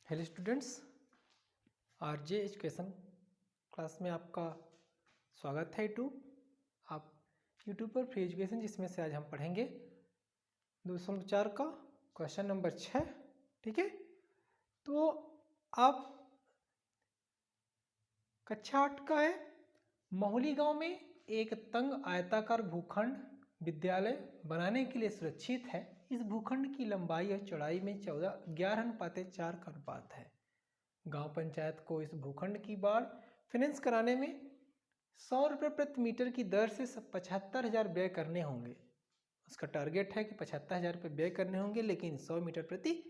Hello students, RJ education class में आपका स्वागत है। आप यूट्यूब पर फ्री एजुकेशन, जिसमें से आज हम पढ़ेंगे 204 का क्वेश्चन नंबर 6। ठीक है, तो आप कक्षा 8 का है। महुली गांव में एक तंग आयताकार भूखंड विद्यालय बनाने के लिए सुरक्षित है। इस भूखंड की लंबाई और चौड़ाई में 11:4 का अनुपात है। गांव पंचायत को इस भूखंड की बाढ़ फाइनेंस कराने में 100 रुपये प्रति मीटर की दर से 75,000 व्यय करने होंगे। उसका टारगेट है कि 75,000 रुपये व्यय करने होंगे, लेकिन 100 मीटर प्रति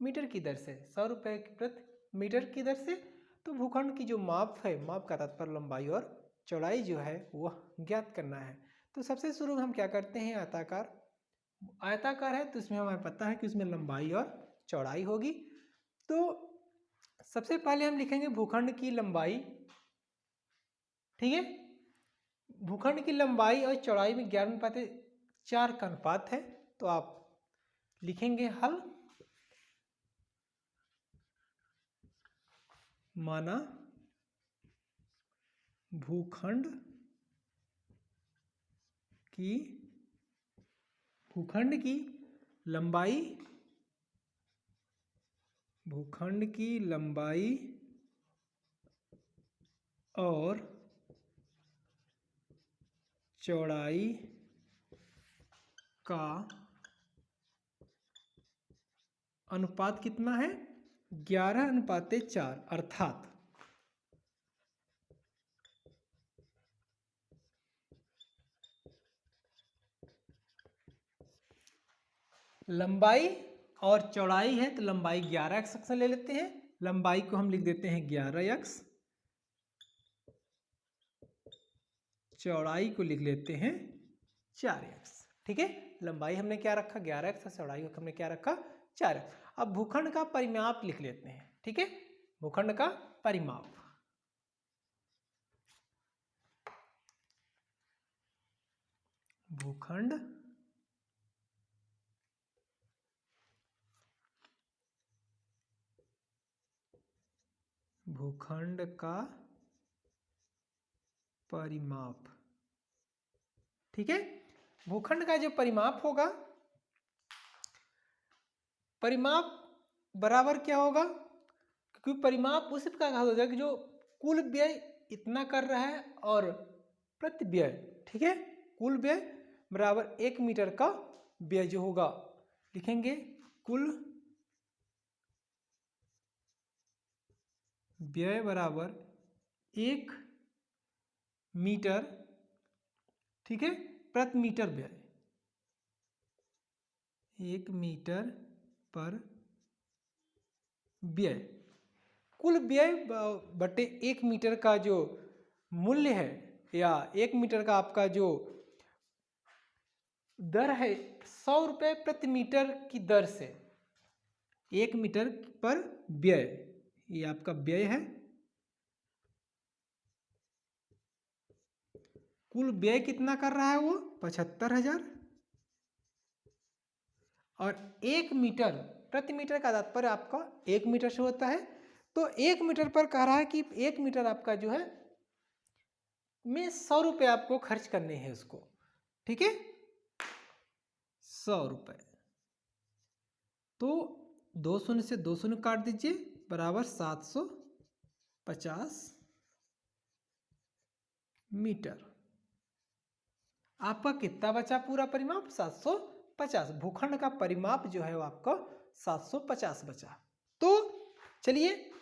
मीटर की दर से, 100 रुपये प्रति मीटर की दर से। तो भूखंड की जो माप है, माप का तात्पर्य लंबाई और चौड़ाई जो है वह ज्ञात करना है। तो सबसे शुरू हम क्या करते हैं, आयताकार है तो इसमें हमें पता है कि उसमें लंबाई और चौड़ाई होगी। तो सबसे पहले हम लिखेंगे भूखंड की लंबाई। ठीक है, भूखंड की लंबाई और चौड़ाई में 11:4 का अनुपात है। तो आप लिखेंगे हल। माना भूखंड की लंबाई और चौड़ाई का अनुपात कितना है, 11:4। अर्थात लंबाई और चौड़ाई है तो लंबाई 11 x सेक्शन ले लेते हैं। लंबाई को हम लिख देते हैं 11x, चौड़ाई को लिख लेते हैं 4x। ठीक है, लंबाई हमने क्या रखा 11x और चौड़ाई को हमने क्या रखा 4x। अब भूखंड का परिमाप लिख लेते हैं। ठीक है, भूखंड का परिमाप। भूखंड का परिमाप। ठीक है, भूखंड का जो परिमाप होगा, परिमाप बराबर क्या होगा, क्योंकि परिमाप उसी प्रकार का होगा कि जो कुल व्यय इतना कर रहा है और प्रति व्यय। ठीक है, कुल व्यय बराबर 1 मीटर का व्यय जो होगा, लिखेंगे कुल व्यय बराबर 1 मीटर। ठीक है, प्रति मीटर व्यय 1 मीटर पर व्यय। कुल व्यय बटे 1 मीटर का जो मूल्य है, या 1 मीटर का आपका जो दर है 100 रुपये प्रति मीटर की दर से 1 मीटर पर व्यय, ये आपका व्यय है। कुल व्यय कितना कर रहा है वो 75,000, और 1 मीटर प्रति मीटर का तात्पर्य आपका 1 मीटर से होता है। तो 1 मीटर पर कह रहा है कि 1 मीटर आपका जो है में 100 रुपये आपको खर्च करने हैं उसको। ठीक है, 100 रुपये। तो 2 शून्य से 2 शून्य काट दीजिए, बराबर 750 मीटर। आपका कितना बचा पूरा परिमाप 750। भूखंड का परिमाप जो है वो आपका 750 बचा। तो चलिए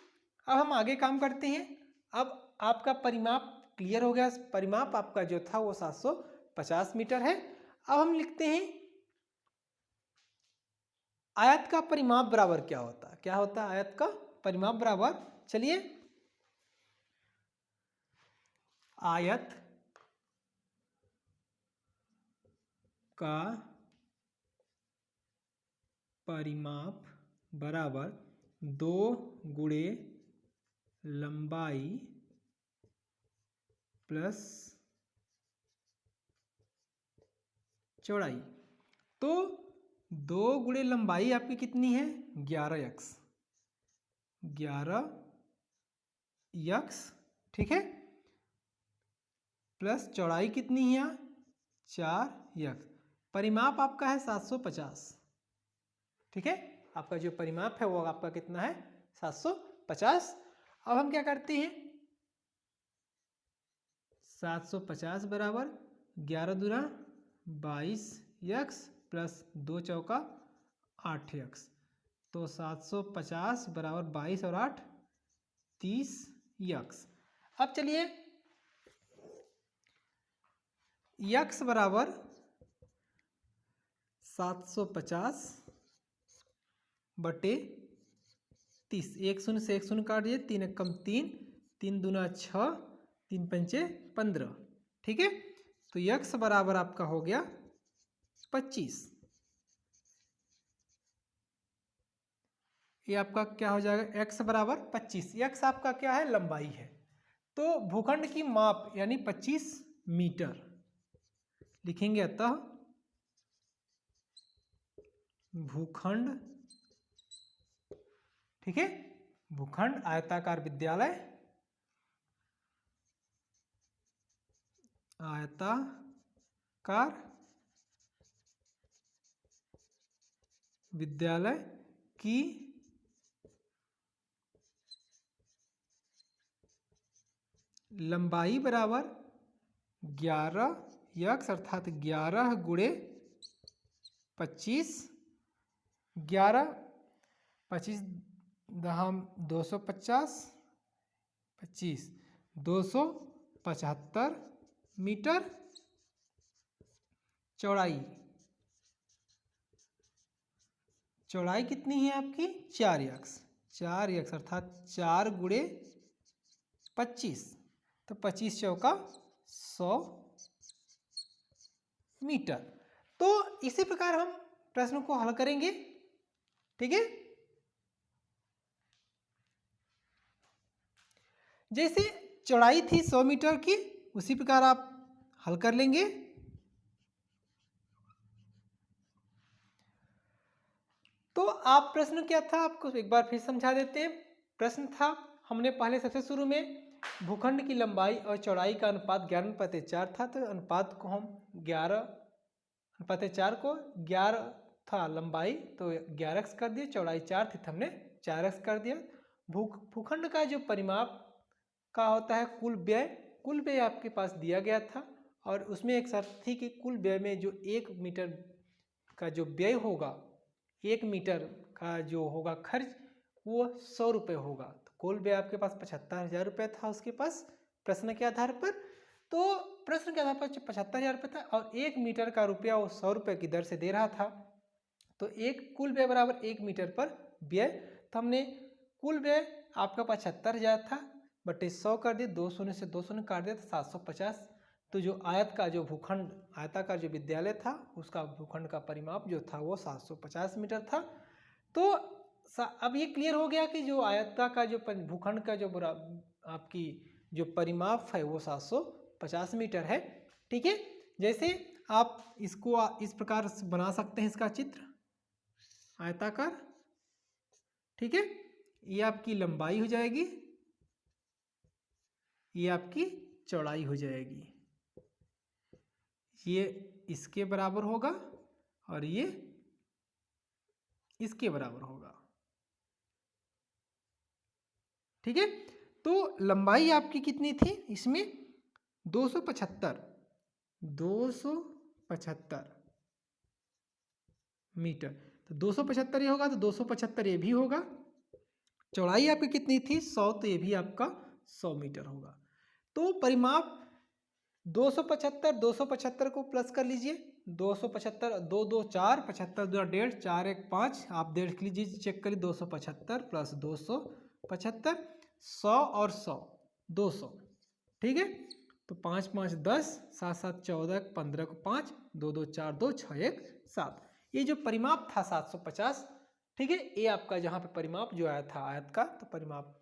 अब हम आगे काम करते हैं। अब आपका परिमाप क्लियर हो गया, परिमाप आपका जो था वो 750 मीटर है। अब हम लिखते हैं आयत का परिमाप बराबर क्या होता है। क्या होता है आयत का परिमाप बराबर, चलिए आयत का परिमाप बराबर 2 गुणे लंबाई प्लस चौड़ाई। तो 2 गुणे लंबाई आपकी कितनी है 11x, 11x, ठीक है, प्लस चौड़ाई कितनी है यहाँ 4x। परिमाप आपका है 750, ठीक है, आपका जो परिमाप है वो आपका कितना है 750। अब हम क्या करते हैं 750 बराबर 11 दूना 22x प्लस 2 चौका 8x, तो 750 बराबर 22 और 8 30x। अब चलिए x बराबर 750 बटे 30, एक शून्य से एक शून्य काट दिए, 3 एकम 3, 3 दूना 6, 3 पंचे 15, ठीक है, तो x बराबर आपका हो गया 25। ये आपका क्या हो जाएगा x बराबर 25। x आपका क्या है लंबाई है, तो भूखंड की माप यानी 25 मीटर लिखेंगे। अतः भूखंड, ठीक है, भूखंड आयताकार विद्यालय, आयताकार विद्यालय की लंबाई बराबर 11x अर्थात 11 गुणे 25, 11 25 दहम 250, 25 275 मीटर। चौड़ाई, चौड़ाई कितनी है आपकी 4x, 4x अर्थात 4 गुणे 25, तो 25 चौका 100 मीटर। तो इसी प्रकार हम प्रश्न को हल करेंगे, ठीक है। जैसे चौड़ाई थी 100 मीटर की, उसी प्रकार आप हल कर लेंगे। तो आप प्रश्न क्या था आपको एक बार फिर समझा देते हैं। प्रश्न था, हमने पहले सबसे शुरू में भूखंड की लंबाई और चौड़ाई का अनुपात 11/4 था, तो अनुपात को हम 11/4 को 11 था लंबाई तो 11x कर दिए, चौड़ाई 4 थी तो हमने 4x कर दिया। भूखंड का जो परिमाप का होता है कुल व्यय, कुल व्यय आपके पास दिया गया था और उसमें एक शर्त थी कि कुल व्यय में जो 1 मीटर का जो व्यय होगा, 1 मीटर का जो होगा खर्च वो 100 रुपये होगा। तो कुल व्यय आपके पास 75,000 रुपये था उसके पास प्रश्न के आधार पर, तो प्रश्न के आधार पर 75,000 रुपये था और 1 मीटर का रुपया वो 100 रुपये की दर से दे रहा था, तो एक कुल व्यय बराबर 1 मीटर पर व्यय। तो हमने कुल व्यय आपका 75,000 था बटे 100 कर दिए, 2 शून्य से 2 शून्य काट दिया तो 750। तो जो आयत का जो भूखंड आयताकार जो विद्यालय था उसका भूखंड का परिमाप जो था वो 750 मीटर था। तो अब ये क्लियर हो गया कि जो आयता का जो भूखंड का जो आपकी जो परिमाप है वो 750 मीटर है, ठीक है। जैसे आप इसको इस प्रकार बना सकते हैं, इसका चित्र आयताकार, ठीक है, ये आपकी लंबाई हो जाएगी, ये आपकी चौड़ाई हो जाएगी, ये इसके बराबर होगा और ये इसके बराबर होगा, ठीक है। तो लंबाई आपकी कितनी थी इसमें 275 मीटर, तो 275 ये होगा तो 275 ये भी होगा। चौड़ाई आपकी कितनी थी 100, तो ये भी आपका 100 मीटर होगा। तो परिमाप 275 को प्लस कर लीजिए, 275 2 2 4 75 2 1.5 4 1 5, आप देख लीजिए चेक करिए, 275 प्लस 275 100 और 100 200, ठीक है। तो 5 5 10 7 7 14 15 को 5 2 2 4 2 6 1 7, ये जो परिमाप था 750, ठीक है। ये आपका जहाँ पे परिमाप जो आया था आयत का, तो परिमाप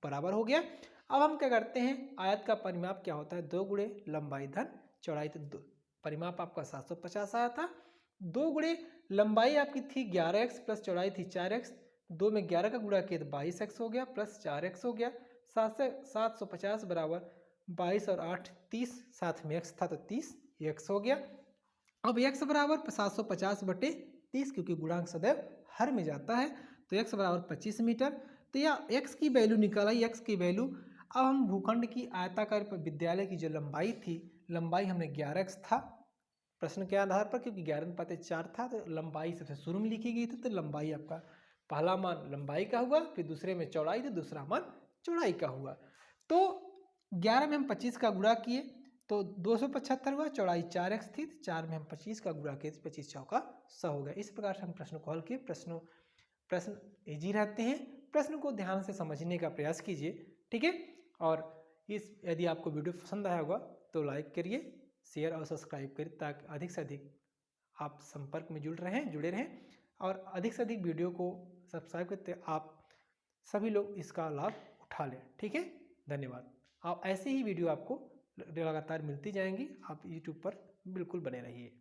बराबर हो गया। अब हम क्या करते हैं, आयत का परिमाप क्या होता है 2 गुणे लंबाई धन चौड़ाई, तो परिमाप आपका 750 आया था, 2 गुणे लंबाई आपकी थी 11x प्लस चौड़ाई थी 4x, 2 में 11 का गुणा किया तो 22x हो गया प्लस 4x हो गया। 750 बराबर 22 और 8 30, साथ में x था तो 30x हो गया। अब x बराबर 750 बटे 30, क्योंकि गुणांक सदैव हर में जाता है, तो x बराबर 25 मीटर। तो यह x की वैल्यू निकल आई, x की वैल्यू। अब हम भूखंड की आयताकार विद्यालय की जो लंबाई थी, लंबाई हमने 11x था प्रश्न के आधार पर, क्योंकि 11/4 था तो लंबाई सबसे शुरू में लिखी गई थी, तो लंबाई आपका पहला मान लंबाई का हुआ, फिर दूसरे में चौड़ाई, तो दूसरा मान चौड़ाई का हुआ। तो 11 में हम 25 का गुणा किए तो 275 हुआ, चौड़ाई 4x थी, 4 में हम 25 का गुणा किए तो 25 चौका 100 हो गया। इस प्रकार से हम प्रश्न को हल किए। प्रश्न इजी रहते हैं, प्रश्न को ध्यान से समझने का प्रयास कीजिए, ठीक है। और यदि आपको वीडियो पसंद आया होगा तो लाइक करिए, शेयर और सब्सक्राइब करिए, ताकि अधिक से अधिक आप संपर्क में जुड़े रहें और अधिक से अधिक वीडियो को सब्सक्राइब करते आप सभी लोग इसका लाभ उठा लें, ठीक है। धन्यवाद। आप ऐसे ही वीडियो आपको लगातार मिलती जाएंगी, आप यूट्यूब पर बिल्कुल बने रहिए।